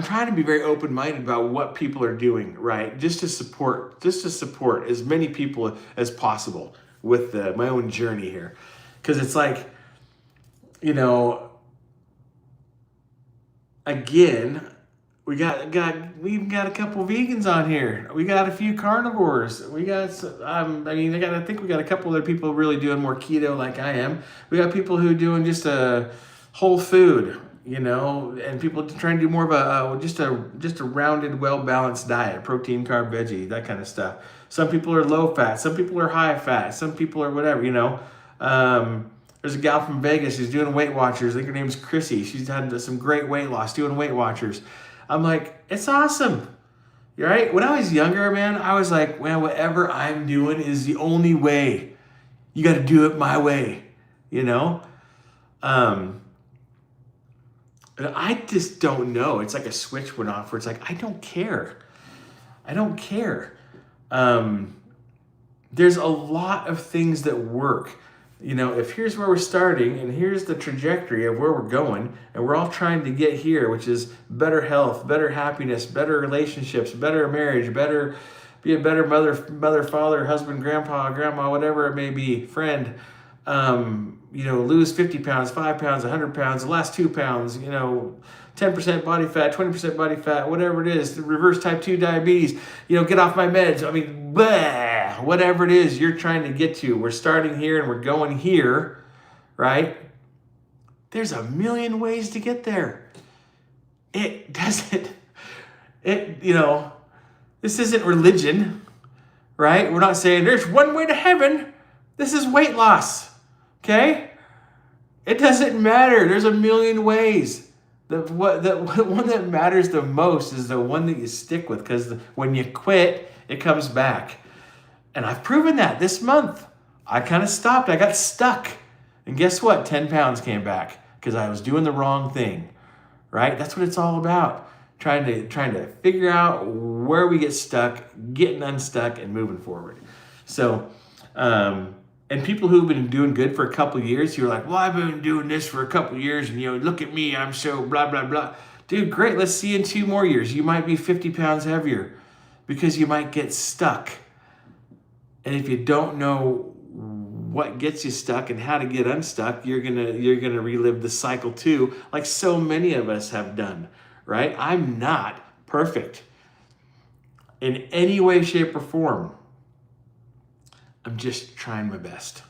A: trying to be very open-minded about what people are doing, right? Just to support as many people as possible with my own journey here. Because it's like, again, we've got a couple vegans on here. We got a few carnivores. We got, I think we got a couple other people really doing more keto like I am. We got people who are doing just a whole food, and people trying to do more of just a rounded, well-balanced diet, protein, carb, veggie, that kind of stuff. Some people are low fat. Some people are high fat. Some people are whatever, There's a gal from Vegas who's doing Weight Watchers. I think her name's Chrissy. She's had some great weight loss doing Weight Watchers. I'm like, it's awesome. Right? When I was younger, man, I was like, well, whatever I'm doing is the only way. You got to do it my way, you know? And I just don't know. It's like a switch went off where it's like, I don't care. I don't care. There's a lot of things that work. You know, if here's where we're starting and here's the trajectory of where we're going, and we're all trying to get here, which is better health, better happiness, better relationships, better marriage, be a better mother, father, husband, grandma, whatever it may be, friend. You know, lose 50 pounds, 5 pounds, 100 pounds, the last 2 pounds, you know, 10% body fat, 20% body fat, whatever it is, reverse type 2 diabetes, you know, get off my meds. I mean, blah, whatever it is you're trying to get to. We're starting here and we're going here, right? There's a million ways to get there. It doesn't, you know, this isn't religion, right? We're not saying there's one way to heaven. This is weight loss, okay? It doesn't matter. There's a million ways. The one that matters the most is the one that you stick with, because when you quit, it comes back. And I've proven that this month. I kind of stopped. I got stuck. And guess what? 10 pounds came back because I was doing the wrong thing, right? That's what it's all about. Trying to figure out where we get stuck, getting unstuck, and moving forward. So, and people who've been doing good for a couple of years, you're like, well, I've been doing this for a couple of years, and, you know, look at me, I'm so blah, blah, blah. Dude, great, let's see in 2 more years. You might be 50 pounds heavier because you might get stuck. And if you don't know what gets you stuck and how to get unstuck, you're gonna relive the cycle too, like so many of us have done, right? I'm not perfect in any way, shape, or form. I'm just trying my best,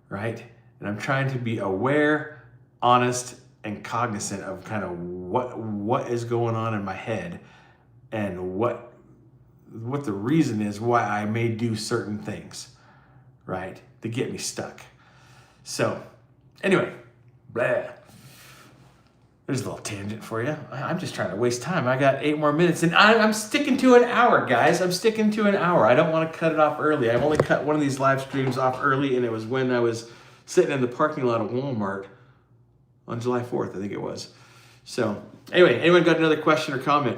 A: right? And I'm trying to be aware, honest, and cognizant of kind of what is going on in my head and what the reason is why I may do certain things, right, to get me stuck. So, anyway, blah. There's a little tangent for you. I'm just trying to waste time. I got 8 more minutes, and I'm sticking to an hour, guys. I'm sticking to an hour. I don't want to cut it off early. I've only cut one of these live streams off early, and it was when I was sitting in the parking lot of Walmart on July 4th, I think it was. So, anyway, anyone got another question or comment?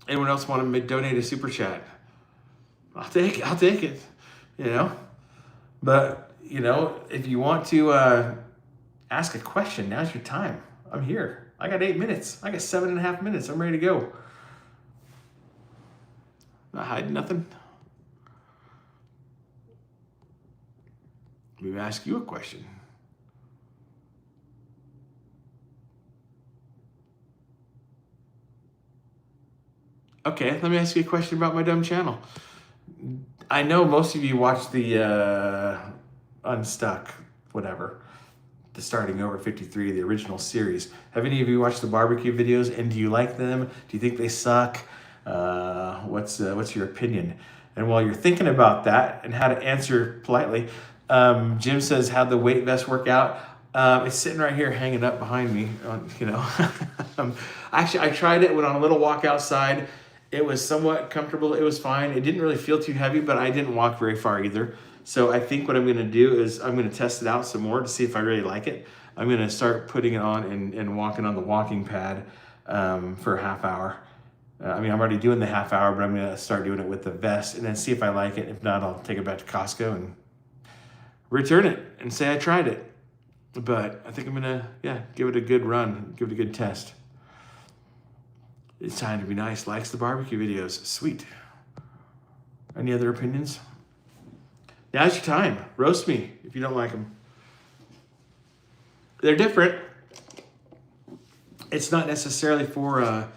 A: Anyone else want to donate a super chat? I'll take it, you know. But, you know, if you want to ask a question, now's your time. I'm here. I got 8 minutes. I got 7.5 minutes. I'm ready to go. Not hiding nothing. Let me ask you a question. Okay, let me ask you a question about my dumb channel. I know most of you watch the Unstuck, whatever. The Starting Over 53, the original series. Have any of you watched the barbecue videos, and do you like them? Do you think they suck? What's your opinion? And while you're thinking about that and how to answer politely, Jim says, how'd the weight vest work out? It's sitting right here hanging up behind me, you know. Actually, I tried it, went on a little walk outside. It was somewhat comfortable. It was fine. It didn't really feel too heavy, but I didn't walk very far either. So I think what I'm going to do is I'm going to test it out some more to see if I really like it. I'm going to start putting it on and walking on the walking pad for a half hour. I mean, I'm already doing the half hour, but I'm going to start doing it with the vest and then see if I like it. If not, I'll take it back to Costco and return it and say I tried it. But I think I'm going to, give it a good run, give it a good test. It's time to be nice. Likes the barbecue videos. Sweet. Any other opinions? Now's your time. Roast me if you don't like them. They're different. It's not necessarily for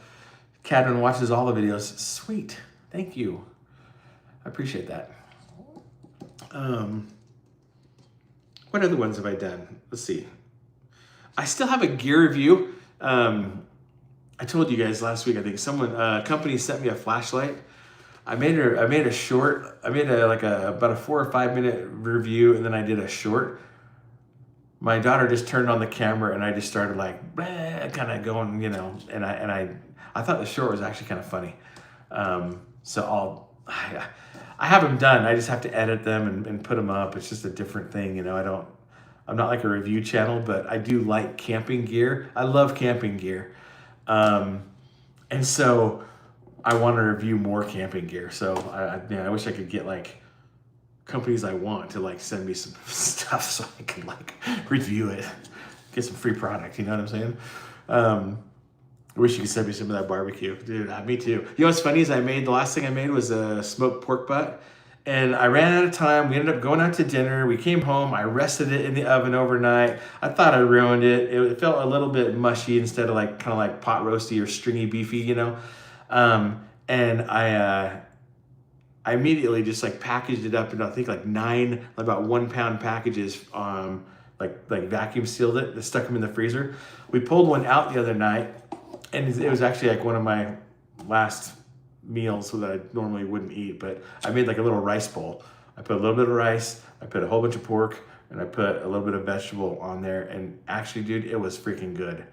A: Catherine watches all the videos. Sweet. Thank you. I appreciate that. What other ones have I done? Let's see. I still have a gear review. I told you guys last week, I think a company sent me a flashlight. I made a short. I made about a 4 or 5 minute review, and then I did a short. My daughter just turned on the camera, and I just started kind of going, you know. And I thought the short was actually kind of funny. So I have them done. I just have to edit them and put them up. It's just a different thing, you know. I'm not like a review channel, but I do like camping gear. I love camping gear. And so I want to review more camping gear. So I wish I could get like companies I want to like send me some stuff so I can like review it, get some free product. You know what I'm saying? I wish you could send me some of that barbecue, dude. Me too. You know what's funny is the last thing I made was a smoked pork butt, and I ran out of time. We ended up going out to dinner. We came home. I rested it in the oven overnight. I thought I ruined it. It felt a little bit mushy instead of like kind of like pot roasty or stringy beefy, you know. And I immediately just like packaged it up into I think like 9 about 1 pound packages. Like vacuum sealed it. Stuck them in the freezer. We pulled one out the other night. And it was actually like one of my last meals that I normally wouldn't eat, but I made like a little rice bowl. I put a little bit of rice, I put a whole bunch of pork, and I put a little bit of vegetable on there. And actually, dude, it was freaking good.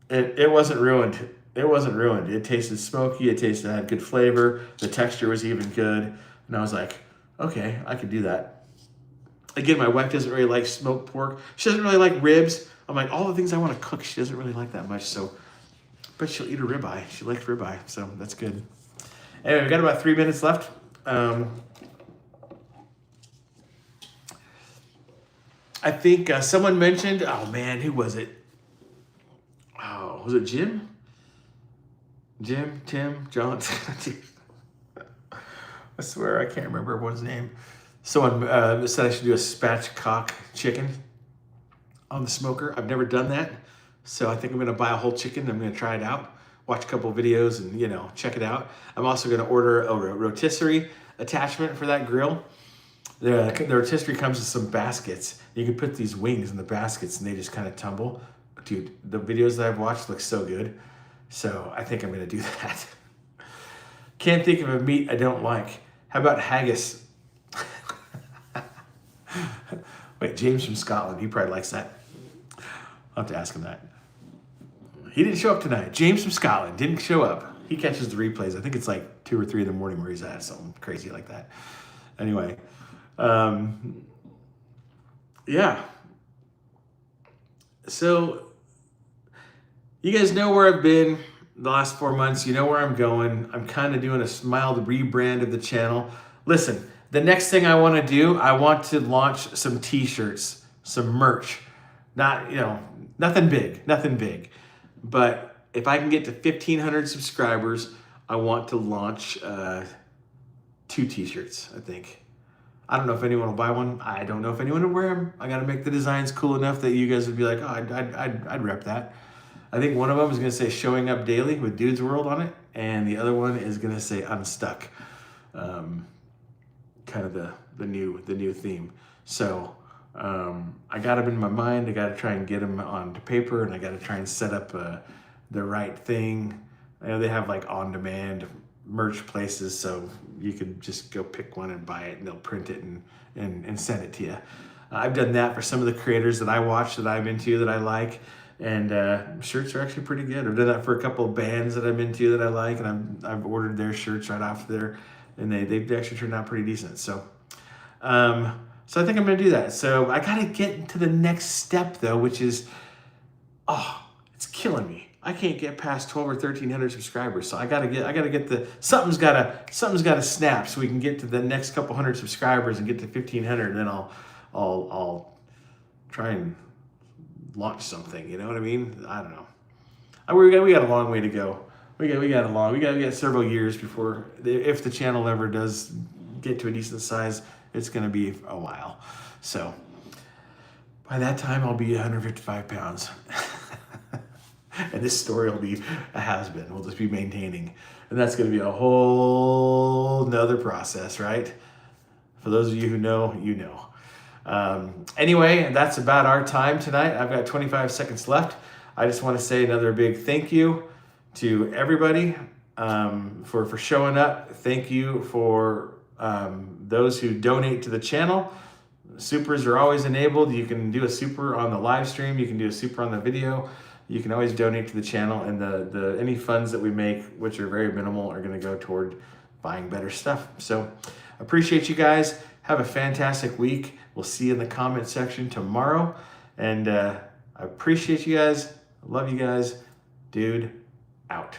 A: It wasn't ruined. It wasn't ruined. It tasted smoky. It had good flavor. The texture was even good. And I was like, okay, I could do that. Again, my wife doesn't really like smoked pork. She doesn't really like ribs. I'm like, all the things I want to cook, she doesn't really like that much. But she'll eat a ribeye. She likes ribeye, so that's good. Anyway, we got about 3 minutes left. I think someone mentioned, oh man, who was it? Oh, was it Jim? Jim, Tim, John? I swear I can't remember everyone's name. Someone said I should do a spatchcock chicken on the smoker. I've never done that. So I think I'm going to buy a whole chicken. I'm going to try it out, watch a couple of videos and, you know, check it out. I'm also going to order a rotisserie attachment for that grill. The rotisserie comes with some baskets. You can put these wings in the baskets and they just kind of tumble. Dude, the videos that I've watched look so good. So I think I'm going to do that. Can't think of a meat I don't like. How about haggis? Wait, James from Scotland. He probably likes that. I'll have to ask him that. He didn't show up tonight. James from Scotland didn't show up. He catches the replays. I think it's like 2 or 3 in the morning where he's at, something crazy like that. Anyway, yeah. So you guys know where I've been the last 4 months. You know where I'm going. I'm kind of doing a mild rebrand of the channel. Listen, the next thing I want to do, I want to launch some t-shirts, some merch. Not, you know, nothing big. But if I can get to 1,500 subscribers, I want to launch 2 t-shirts, I think. I don't know if anyone will buy one. I don't know if anyone will wear them. I got to make the designs cool enough that you guys would be like, oh, I'd rep that. I think one of them is going to say showing up daily with Dude's World on it. And the other one is going to say unstuck. Kind of the new theme. So I got them in my mind. I got to try and get them onto paper, and I got to try and set up the right thing. I know they have like on-demand merch places, so you could just go pick one and buy it, and they'll print it and send it to you. I've done that for some of the creators that I watch, that I'm into, that I like, and shirts are actually pretty good. I've done that for a couple of bands that I'm into that I like, and I've ordered their shirts right off there, and they actually turned out pretty decent. So I think I'm going to do that. So I got to get to the next step though, which is, it's killing me. I can't get past 12 or 1,300 subscribers. So I gotta get something's gotta snap so we can get to the next couple hundred subscribers and get to 1,500. And then I'll try and launch something. You know what I mean? I don't know. We got a long way to go. We got several years before, if the channel ever does get to a decent size, it's going to be a while. So by that time, I'll be 155 pounds. And this story will be a has-been. We'll just be maintaining. And that's going to be a whole nother process, right? For those of you who know, you know. Anyway, that's about our time tonight. I've got 25 seconds left. I just want to say another big thank you to everybody for showing up. Thank you for those who donate to the channel. Supers are always enabled. You can do a super on the live stream. You can do a super on the video. you can always donate to the channel, and the any funds that we make, which are very minimal, are going to go toward buying better stuff. So appreciate you guys. Have a fantastic week. We'll see you in the comment section tomorrow. And I appreciate you guys. I love you guys. Dude, out.